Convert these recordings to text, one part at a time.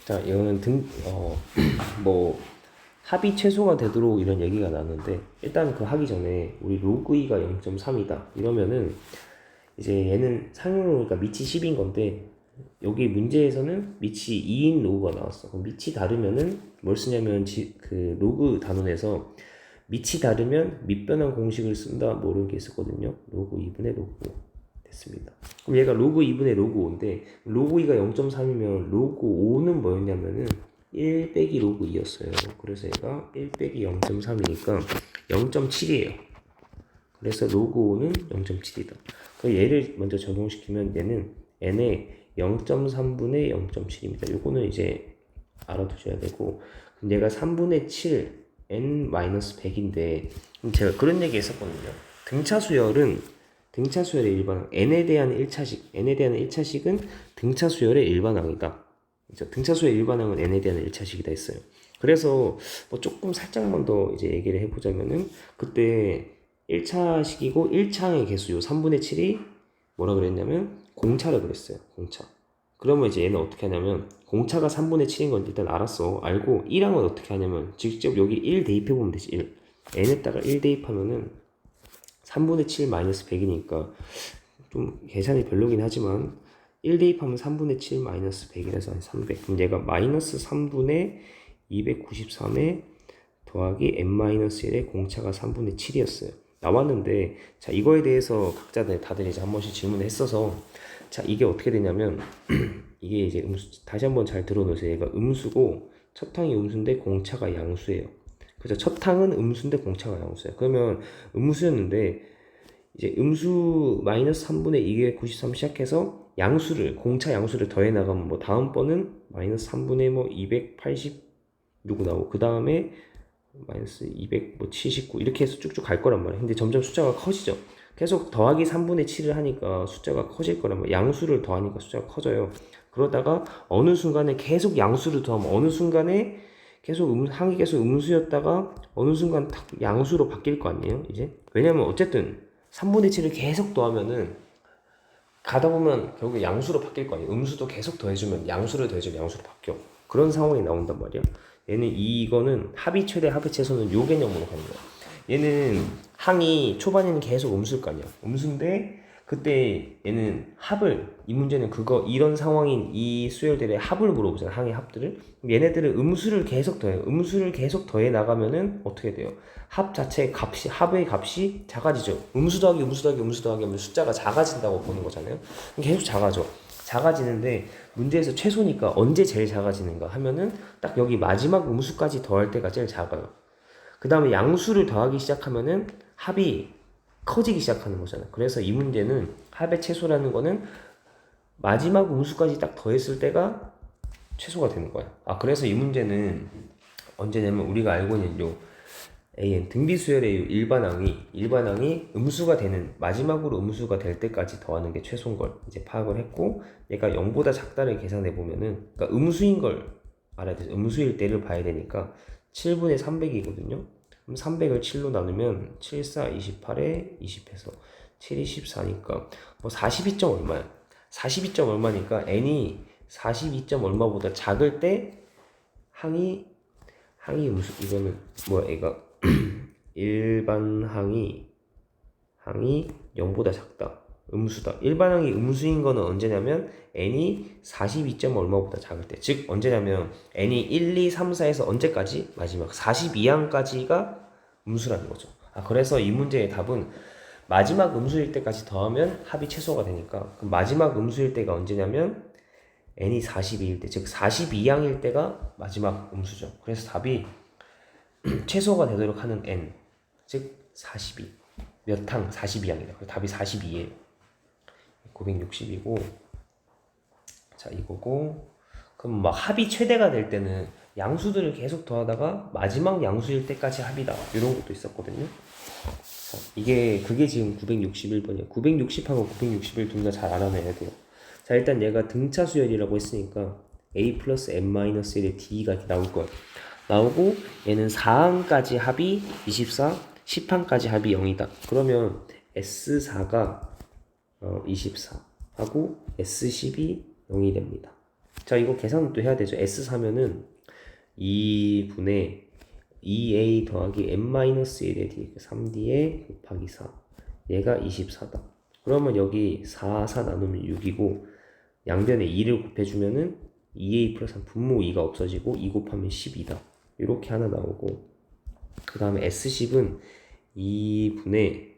자, 이거는 뭐 합이 최소가 되도록 이런 얘기가 나는데, 일단 그 하기 전에 우리 로그 2가 0.3이다 이러면은 이제 얘는 상용로니까 밑이 10인 건데, 여기 문제에서는 밑이 2인 로그가 나왔어. 그럼 밑이 다르면은 뭘 쓰냐면 그 로그 단원에서 밑이 다르면 밑변환 공식을 쓴다, 뭐 이런 게 있었거든요. 로그 2분의 로그 5 됐습니다. 그럼 얘가 로그 2분의 로그 5인데 로그 2가 0.3이면 로그 5는 뭐였냐면은 1 빼기 로그 2였어요. 그래서 얘가 1 빼기 0.3이니까 0.7이에요. 그래서 로그 5는 0.7이다. 그럼 얘를 먼저 적용시키면 얘는 n의 0.3분의 0.7입니다. 요거는 이제 알아두셔야 되고, 그럼 얘가 3분의 7 n-100인데 제가 그런 얘기 했었거든요. 등차수열의 일반항 n에 대한 1차식은 등차수열의 일반항이다. 그렇죠? 등차수열의 일반항은 n에 대한 1차식이다 했어요. 그래서 뭐 조금 살짝만 더 이제 얘기를 해보자면은, 그때 1차식이고 1차항의 개수 요 3분의 7이 뭐라 그랬냐면 공차라 그랬어요. 공차. 그러면 이제 얘는 어떻게 하냐면, 공차가 3분의 7인 건 일단 알았어. 알고 1항은 어떻게 하냐면 직접 여기 1 대입해 보면 되지. 1. n에다가 1 대입하면은 3분의 7 마이너스 100이니까 좀 계산이 별로긴 하지만 1 대입하면 3분의 7 마이너스 100이라서 한 300. 그럼 얘가 마이너스 3분의 293에 더하기 n-1의 공차가 3분의 7이었어요. 나왔는데, 자, 이거에 대해서 다들 이제 한 번씩 질문을 했어서, 자, 이게 어떻게 되냐면 이게 이제 다시 한번 잘 들어놓으세요. 얘가 음수고 첫 항이 음수인데 공차가 양수예요. 그래서 첫 항은 음수인데 공차가 양수예요. 그러면 음수였는데 이제 음수 마이너스 3분의 293 시작해서 공차 양수를 더해 나가면 뭐 다음번은 마이너스 3분의 뭐 280 누구 나오고, 그 다음에 마이너스 279 이렇게 해서 쭉쭉 갈 거란 말이에요. 근데 점점 숫자가 커지죠. 계속 더하기 3분의 7을 하니까 숫자가 커질 거란 말이에요. 양수를 더하니까 숫자가 커져요. 그러다가 어느 순간에 계속 양수를 더하면 어느 순간에 계속 항이 계속 음수였다가 어느 순간 딱 양수로 바뀔 거 아니에요, 이제? 왜냐면 어쨌든 3분의 7을 계속 더하면은 가다 보면 결국 양수로 바뀔 거 아니에요. 음수도 계속 더해주면 양수를 더해주면 양수로 바뀌어. 그런 상황이 나온단 말이야. 얘는 이거는 합의 최대 합의 최소는 요 개념으로 가는 거야. 얘는 항이 초반에는 계속 음수일 거 아니야. 음수인데 그때 얘는 이 문제는 이런 상황인 이 수열들의 합을 물어보잖아. 항의 합들을. 얘네들은 음수를 계속 더해요. 음수를 계속 더해 나가면은 어떻게 돼요? 합의 값이 작아지죠. 음수 더하기 하면 숫자가 작아진다고 보는 거잖아요. 계속 작아지는데 문제에서 최소니까 언제 제일 작아지는가 하면은 딱 여기 마지막 음수까지 더할 때가 제일 작아요. 그 다음에 양수를 더하기 시작하면은 합이 커지기 시작하는 거잖아요. 그래서 이 문제는 합의 최소라는 거는 마지막 음수까지 딱 더했을 때가 최소가 되는 거야. 그래서 이 문제는 언제냐면 우리가 알고 있는 요 AN 등비수열의 일반항이 음수가 되는, 마지막으로 음수가 될 때까지 더하는 게 최소인 걸 이제 파악을 했고, 얘가 0보다 작다를 계산해 보면은, 그러니까 음수인 걸 알아야 돼서 음수일 때를 봐야 되니까 7분의 300이거든요. 그럼 300을 7로 나누면 7, 4, 28에 20해서 7이 14니까 뭐 42점 얼마야? 42점 얼마니까 n이 42점 얼마보다 작을 때 항이 음수, 이거는 뭐야, 얘가 일반 항이 0보다 작다. 음수다. 일반 항이 음수인 거는 언제냐면 n이 42점 얼마보다 작을 때. 즉 언제냐면 n이 1, 2, 3, 4에서 언제까지? 마지막 42항까지가 음수라는 거죠. 그래서 이 문제의 답은 마지막 음수일 때까지 더하면 합이 최소가 되니까, 그럼 마지막 음수일 때가 언제냐면 n이 42일 때, 즉 42항일 때가 마지막 음수죠. 그래서 답이 최소가 되도록 하는 n, 즉 42. 몇 항? 42항이다. 그래서 답이 42예요. 960이고, 자, 이거고. 그럼 막 합이 최대가 될 때는 양수들을 계속 더하다가 마지막 양수일 때까지 합이다. 이런 것도 있었거든요. 자, 그게 지금 961번이에요. 960하고 961 둘 다 잘 알아내야 돼요. 자, 일단 얘가 등차 수열이라고 했으니까 a 플러스 n-1의 d가 이렇게 나올 거야. 나오고 얘는 4항까지 합이 24, 10항까지 합이 0이다. 그러면 S4가 24 하고 S10이 0이 됩니다. 자, 이거 계산은 또 해야 되죠. S4면은 2분의 2a 더하기 n-1의 d 3d에 곱하기 4 얘가 24다. 그러면 여기 4 나누면 6이고 양변에 2를 곱해주면은 2a 플러스 3 분모 2가 없어지고 2 곱하면 10이다. 이렇게 하나 나오고 그 다음에 S10은 2분의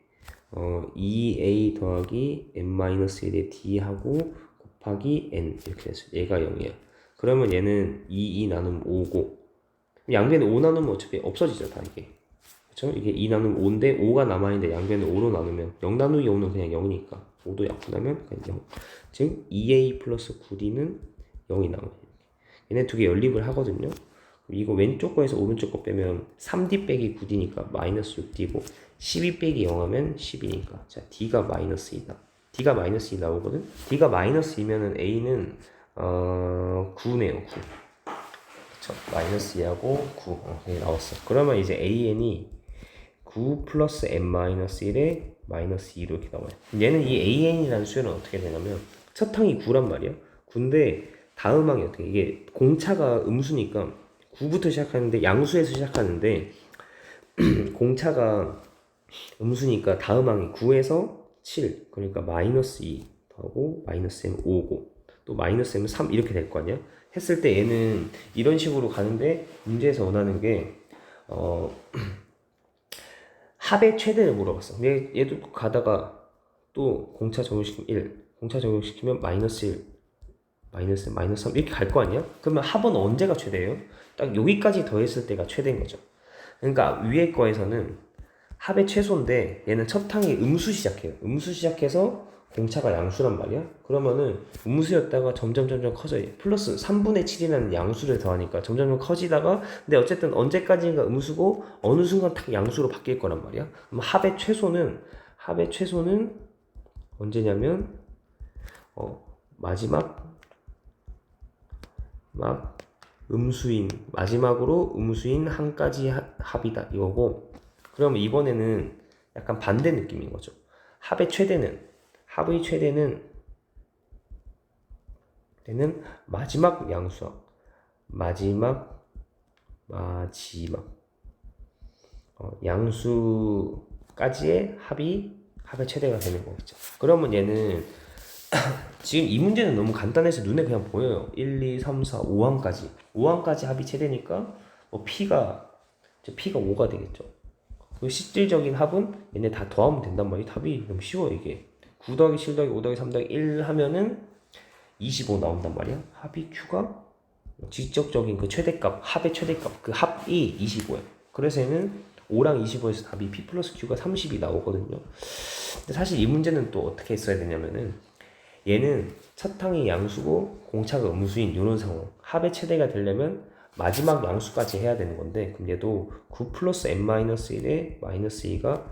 2a 더하기 n-1의 d하고 곱하기 n 이렇게 돼서 얘가 0이야. 그러면 얘는 2 나누면 5고 양변에 5 나누면 어차피 없어지죠 다 이게. 그쵸? 이게 2 나누면 5인데 5가 남아있는데 양변에 5로 나누면 0 나누기 5는 그냥 0이니까 5도 약분하면 그냥 0. 즉 2a 플러스 9d는 0이 나와요. 얘네 두 개 연립을 하거든요. 이거 왼쪽 거에서 오른쪽 거 빼면 3d 빼기 9d니까 마이너스 6d고 12 빼기 0 하면 10이니까 자 d가 마이너스 2다. d가 마이너스 2 나오거든. d가 마이너스 2면은 a는 9네요 9. 그쵸? 마이너스 2하고 9 이렇게 나왔어. 그러면 이제 an이 9 플러스 n-1에 마이너스 2로 이렇게 나와요. 얘는 이 an이라는 수열은 어떻게 되냐면 첫 항이 9란 말이야. 9인데 다음 항이 어떻게 이게 공차가 음수니까 9부터 시작하는데 양수에서 시작하는데 공차가 음수니까 다음 항이 9에서 7 그러니까 마이너스 2 더하고 마이너스 m 5고 또 마이너스 m 3 이렇게 될 거 아니야. 했을 때 얘는 이런 식으로 가는데 문제에서 원하는 게 합의 최대를 물어봤어. 얘도 가다가 또 공차 적용시키면 1 공차 적용시키면 마이너스 1 마이너스 3 이렇게 갈 거 아니야? 그러면 합은 언제가 최대예요? 딱 여기까지 더했을 때가 최대인 거죠. 그러니까 위에 거에서는 합의 최소인데 얘는 첫 항이 음수 시작해요. 음수 시작해서 공차가 양수란 말이야. 그러면은 음수였다가 점점 커져요. 플러스 3분의 7이라는 양수를 더하니까 점점 커지다가 근데 어쨌든 언제까지인가 음수고 어느 순간 딱 양수로 바뀔 거란 말이야. 그럼 합의 최소는 언제냐면 마지막으로 음수인 한 가지 합이다 이거고. 그러면 이번에는 약간 반대 느낌인 거죠. 합의 최대는 마지막 양수합 양수까지의 합의 최대가 되는 거겠죠. 그러면 얘는 지금 이 문제는 너무 간단해서 눈에 그냥 보여요. 1, 2, 3, 4, 5항까지 합이 최대니까 P가 5가 되겠죠. 그 실질적인 합은 얘네 다 더하면 된단 말이에요. 답이 너무 쉬워요 이게. 9 더하기 7 더하기 5 더하기 3 더하기 1 하면은 25 나온단 말이야. 합이 Q가 직접적인 그 최대값, 합의 최대값, 그 합이 25예요. 그래서 얘는 5랑 25에서 답이 P 플러스 Q가 30이 나오거든요. 근데 사실 이 문제는 또 어떻게 했어야 되냐면은 얘는 첫 항이 양수고 공차가 음수인 이런 상황. 합의 최대가 되려면 마지막 양수까지 해야 되는 건데 그럼 얘도 9 플러스 n-1에 마이너스 2가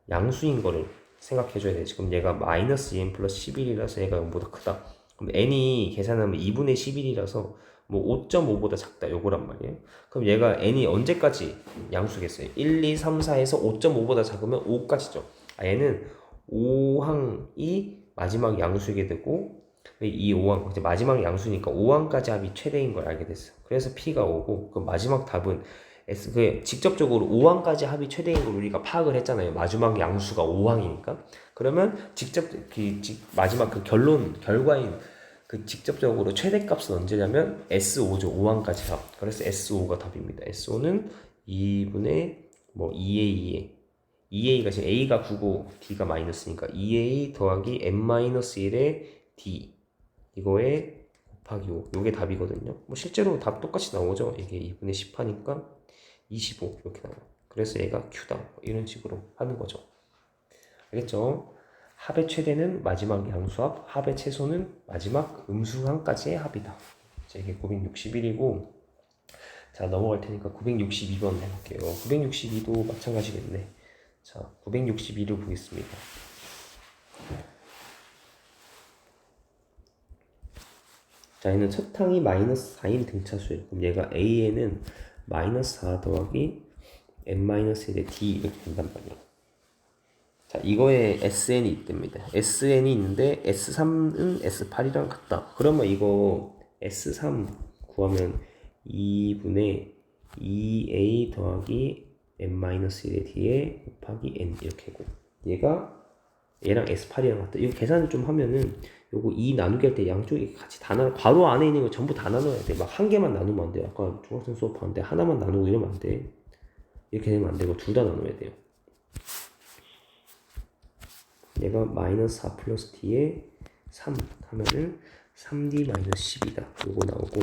양수인 거를 생각해 줘야 돼. 지금 얘가 마이너스 2n 플러스 11이라서 얘가 0보다 크다. 그럼 n이 계산하면 2분의 11이라서 뭐 5.5보다 작다 요거란 말이에요. 그럼 얘가 n이 언제까지 양수겠어요? 1, 2, 3, 4에서 5.5보다 작으면 5까지죠. 얘는 5항이 마지막 양수이게 되고 이 5항 이제 마지막 양수니까 5항까지 합이 최대인 걸 알게 됐어. 그래서 P가 오고 그 마지막 답은 S 그 직접적으로 5항까지 합이 최대인 걸 우리가 파악을 했잖아요. 마지막 양수가 5항이니까. 그러면 직접 마지막 그 결과인 그 직접적으로 최대값은 언제냐면 S5죠. 5항까지 합. 그래서 S5가 답입니다. S5는 2분의 2a가 지금 a가 9고 d가 마이너스니까 2a 더하기 n-1의 d 이거에 곱하기 5 요게 답이거든요. 실제로 답 똑같이 나오죠. 이게 2분의 10 하니까 25 이렇게 나와요. 그래서 얘가 q다 이런 식으로 하는 거죠. 알겠죠? 합의 최대는 마지막 양수합, 합의 최소는 마지막 음수항까지의 합이다. 자, 이게 961이고 자 넘어갈 테니까 962번 해볼게요. 962도 마찬가지겠네. 자, 962를 보겠습니다. 자, 얘는 첫 항이 마이너스 4인 등차수예요. 그럼 얘가 A에는 마이너스 4 더하기 n-1의 d 이렇게 된단 말이에요. 자, 이거에 SN이 있답니다. SN이 있는데 S3은 S8이랑 같다. 그러면 이거 S3 구하면 2분의 2a 더하기 n-1의 뒤에 곱하기 n 이렇게고 얘랑 S8이랑 같다. 이거 계산을 좀 하면은 요거 2 나누기 할 때 양쪽이 같이 다 나눠 괄호 안에 있는 거 전부 다 나눠야 돼. 막 한 개만 나누면 안 돼. 아까 중학생 수업하는데 하나만 나누고 이러면 안 돼. 이렇게 되면 안 되고 둘 다 나눠야 돼요. 얘가 마이너스 4 플러스 d에 3 하면은 3d 마이너스 10이다. 요거 나오고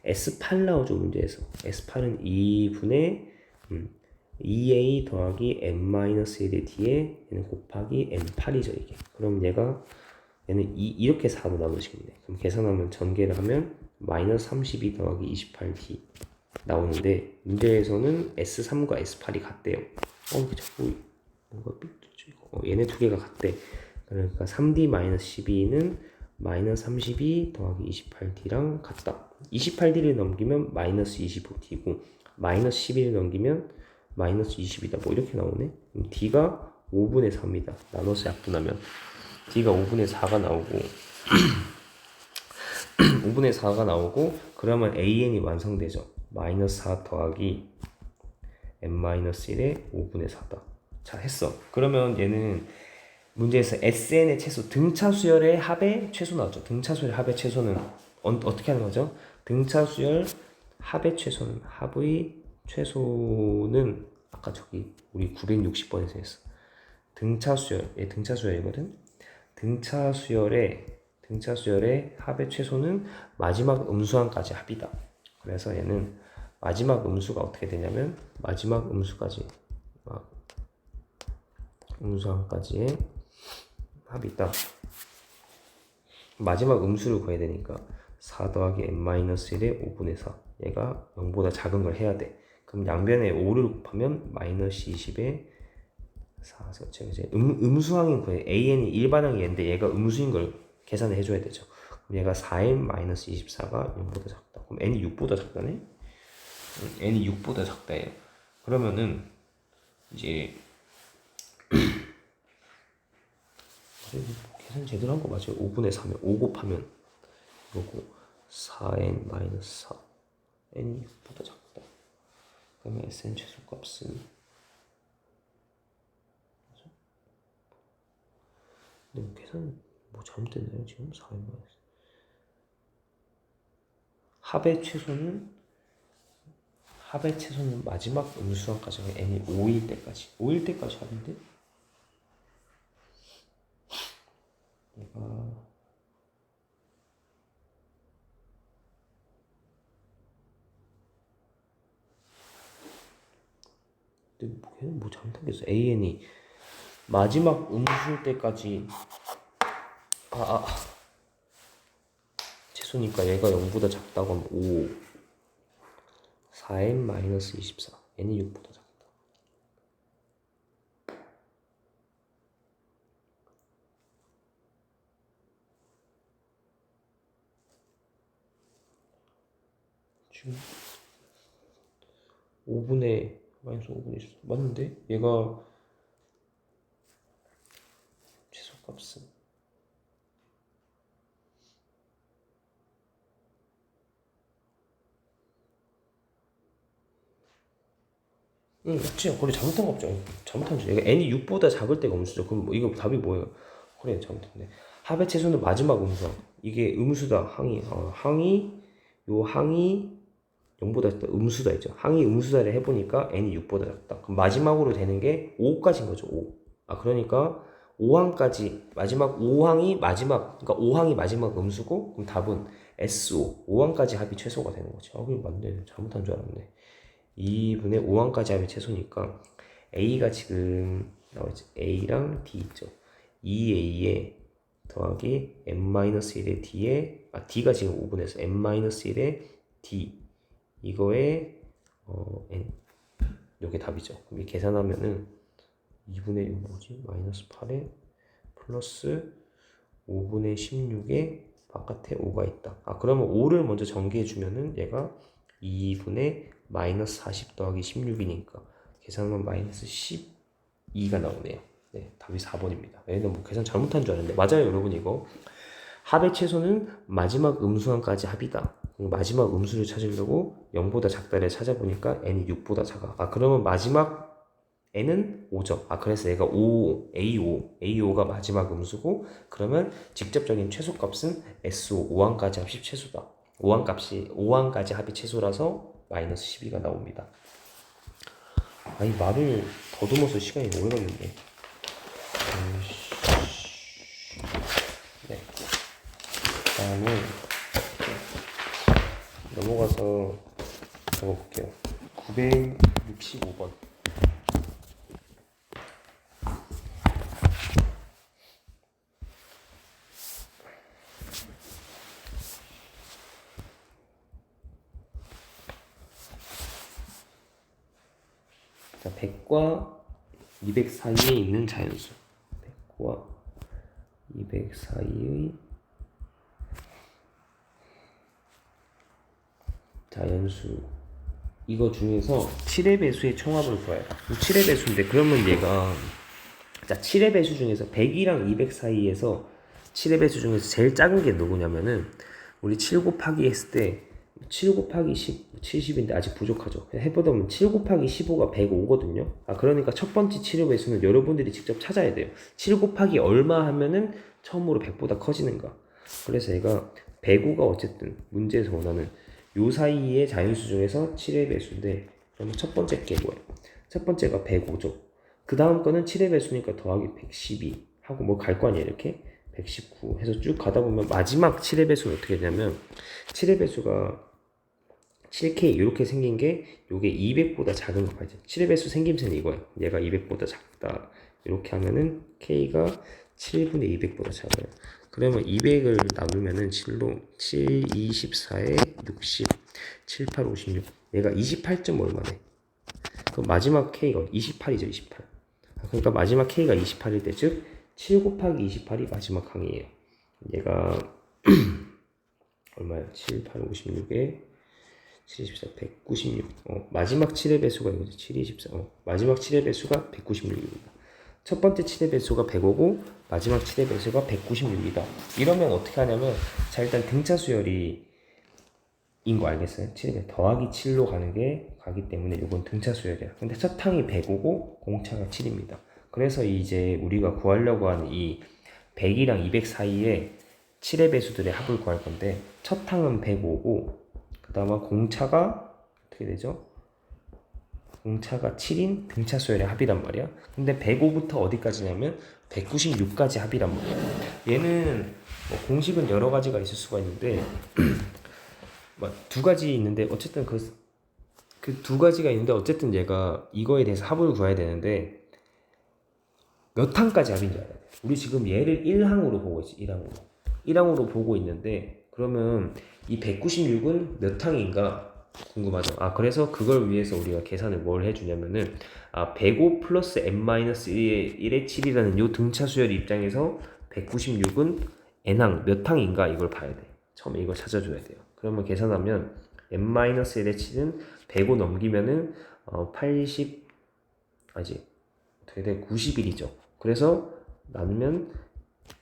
S8 나오죠 문제에서. S8은 2분의 2a 더하기 n-1의 d에 얘는 곱하기 n8이죠 이게. 그럼 얘는 이렇게 4로 나누시겠네. 그럼 계산하면 전개를 하면 마이너스 32 더하기 28d 나오는데 문제에서는 S3과 S8이 같대요. 이게 자꾸 뭔가 삐뚤죠 이거. 얘네 두 개가 같대. 그러니까 3d-12는 마이너스 32 더하기 28d랑 같다. 28d를 넘기면 마이너스 25d고 마이너스 12를 넘기면 마이너스 20이다. 뭐 이렇게 나오네. 그럼 d가 5분의 3이다. 나눠서 약분하면 d가 5분의 4가 나오고 5분의 4가 나오고 그러면 an이 완성되죠. 마이너스 4 더하기 n-1의 5분의 4다. 자 했어. 그러면 얘는 문제에서 SN의 최소 등차 수열의 합의 최소 나왔죠. 등차 수열의 합의 최소는 어떻게 하는 거죠? 등차 수열 합의 최소는 합의 최소는 아까 저기 우리 960번에서 했어. 등차 수열, 얘 등차 수열이거든. 등차 수열의 합의 최소는 마지막 음수항까지 합이다. 그래서 얘는 마지막 음수가 어떻게 되냐면 마지막 음수까지 음수항까지의 합이 있다. 마지막 음수를 구해야 되니까 4 더하기 n-1의 5분의 4 얘가 0보다 작은 걸 해야 돼. 그럼 양변에 5를 곱하면 마이너스 20에 4, 이제 음수항인 구해. an이 일반항이 얘인데 얘가 음수인 걸 계산을 해줘야 되죠. 그럼 얘가 4n-24가 0보다 작다. 그럼 n이 6보다 작다네? n이 6보다 작다예요. 그러면은 이제 계산 제대로 한 거 맞아요. 5분의 3에 5 곱하면 이거고 4n-4 n이 6보다 작다. 그러면 sn 최소값은 맞아? 근데 뭐 계산 뭐 잘못됐나요 지금? 4n-4 합의 최소는 마지막 음수항까지 n이 5일 때까지 합인데 얘가 근데 걔는 뭐 잘못한 게 있어. an이 마지막 음수일 때까지 최소니까 얘가 0보다 작다고 하면 5 4n-24 n이 6보다 작다. 지금 5분의 마이너스 5분의 24 맞는데? 얘가 최소값은 맞지? 그래 잘못한 거 없죠. 잘못한 거. 얘가 n이 6보다 작을 때가 음수죠. 그럼 뭐 이거 답이 뭐예요? 그래 잘못했네. 합의 최소는 마지막 음수. 이게 음수다. 항이 요 항이 0보다 작다. 음수다 있죠. 항이 음수다를 해보니까 n이 6보다 작다. 그럼 마지막으로 되는 게 5까지인 거죠. 5. 그러니까 5항까지 마지막 5항이 마지막 그러니까 5항이 마지막 음수고 그럼 답은 SO 5항까지 합이 최소가 되는 거죠. 그게 맞네. 잘못한 줄 알았네. 2분의 5항까지 합이 최소니까 A가 지금 나와있죠. A랑 D 있죠. 2A에 더하기 n-1의 D에 D가 지금 5분에서 n-1의 D 이거에 n 요게 답이죠. 그럼 이 계산하면은 2분의 6 뭐지? 마이너스 8에 플러스 5분의 16에 바깥에 5가 있다. 그러면 5를 먼저 전개해주면은 얘가 2분의 마이너스 40 더하기 16이니까 계산하면 마이너스 12가 나오네요. 네, 답이 4번입니다. 얘는 뭐 계산 잘못한 줄 알았는데 맞아요 여러분 이거. 합의 최소는 마지막 음수항까지 합이다. 마지막 음수를 찾으려고 0보다 작다를 찾아보니까 n이 6보다 작아. 아, 그러면 마지막 n은 5죠. 아, 그래서 얘가 5, A5가 마지막 음수고, 그러면 직접적인 최소값은 SO 5항까지 합이 최소다. 5항까지 합이 최소라서 마이너스 12가 나옵니다. 아니, 말을 더듬어서 시간이 오래 걸리네. 네. 다음은 넘어가서 적어볼게요. 965번. 자, 100과 200 사이에 있는 자연수. 100과 200 사이의 자연수. 이거 중에서 7의 배수의 총합을 구해요. 7의 배수인데, 그러면 얘가, 자, 7의 배수 중에서 100이랑 200 사이에서 7의 배수 중에서 제일 작은 게 누구냐면은, 우리 7 곱하기 했을 때 7 곱하기 10, 70인데 아직 부족하죠. 해보다 보면 7 곱하기 15가 105거든요. 아, 그러니까 첫 번째 7의 배수는 여러분들이 직접 찾아야 돼요. 7 곱하기 얼마 하면은 처음으로 100보다 커지는가. 그래서 얘가 105가 어쨌든 문제에서 원하는 요 사이의 자연수 중에서 7의 배수인데, 그러면 첫 번째 게 뭐예요? 첫 번째가 105죠. 그 다음 거는 7의 배수니까 더하기 112 하고 뭐 갈 거 아니에요. 이렇게 119 해서 쭉 가다 보면 마지막 7의 배수는 어떻게 되냐면, 7의 배수가 7K 이렇게 생긴 게 요게 200보다 작은 거 봐야지. 7의 배수 생김새는 이거예요. 얘가 200보다 작다. 이렇게 하면은 K가 7분의 200보다 작아요. 그러면 200을 나누면은 7로 7, 24에 60, 7, 8, 56. 얘가 28점 얼마네. 그럼 마지막 K가 28이죠, 28. 그러니까 마지막 K가 28일 때, 즉, 7 곱하기 28이 마지막 항이에요. 얘가 얼마야? 7, 8, 56에 7, 24, 196. 마지막 7의 배수가 이거죠. 7, 24. 마지막 7의 배수가 196입니다. 첫 번째 7의 배수가 105고 마지막 7의 배수가 196이다. 이러면 어떻게 하냐면, 자, 일단 등차 수열이 인 거 알겠어요? 7에 더하기 7로 가기 때문에 이건 등차 수열이야. 근데 첫 항이 105고 공차가 7입니다. 그래서 이제 우리가 구하려고 하는 이 100이랑 200 사이에 7의 배수들의 합을 구할 건데, 첫 항은 105고 그 다음에 공차가 어떻게 되죠? 공차가 7인 등차 수열의 합이란 말이야. 근데 105부터 어디까지냐면 196까지 합이란 말이야. 얘는 뭐 공식은 여러 가지가 있을 수가 있는데 두 가지 있는데 어쨌든 그 두 가지가 있는데 어쨌든 얘가 이거에 대해서 합을 구해야 되는데 몇 항까지 합인지 알아야 돼. 우리 지금 얘를 1항으로 보고 있지. 1항으로 보고 있는데, 그러면 이 196은 몇 항인가 궁금하죠. 아, 그래서 그걸 위해서 우리가 계산을 뭘 해주냐면은, 105 플러스 n-1의 7이라는 요 등차 수열 입장에서 196은 n항 몇 항인가 이걸 봐야 돼. 처음에 이걸 찾아줘야 돼요. 그러면 계산하면 n-1의 7은 105 넘기면은 80 아직 어떻게 돼? 90일이죠. 그래서 나누면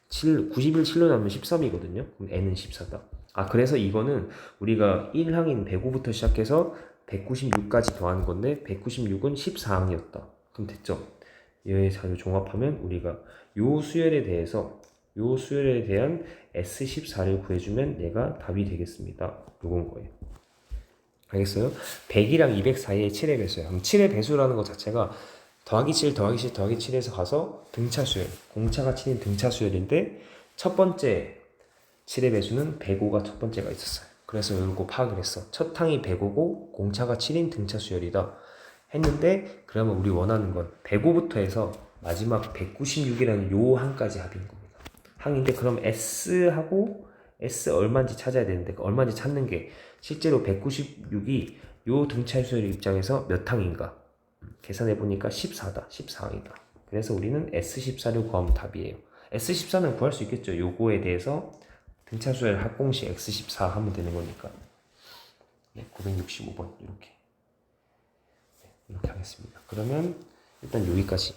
91 7로 나누면 13이거든요. 그럼 n은 14다. 그래서 이거는 우리가 1항인 105부터 시작해서 196까지 더한 건데 196은 14항이었다. 그럼 됐죠? 얘의 자료 종합하면 우리가 요 수열에 대한 S14를 구해주면 얘가 답이 되겠습니다. 요건 거예요. 알겠어요? 100이랑 200 사이에 7의 배수예요. 그럼 7의 배수라는 것 자체가 더하기 7, 더하기 7, 더하기 7에서 가서 등차 수열, 공차가 7인 등차 수열인데, 첫 번째 7의 배수는 105가 첫 번째가 있었어요. 그래서 이거 파악을 했어. 첫 항이 105고 공차가 7인 등차 수열이다 했는데, 그러면 우리 원하는 건 105부터 해서 마지막 196이라는 요 항까지 합인 겁니다. 항인데, 그럼 S하고 S 얼마인지 찾아야 되는데, 그 얼마인지 찾는 게 실제로 196이 요 등차 수열 입장에서 몇 항인가 계산해보니까 14다. 14항이다. 그래서 우리는 S14를 구하면 답이에요. S14는 구할 수 있겠죠. 요거에 대해서 등차 수열 합공식 X14 하면 되는 거니까. 네, 965번 이렇게. 네, 이렇게 하겠습니다. 그러면 일단 여기까지.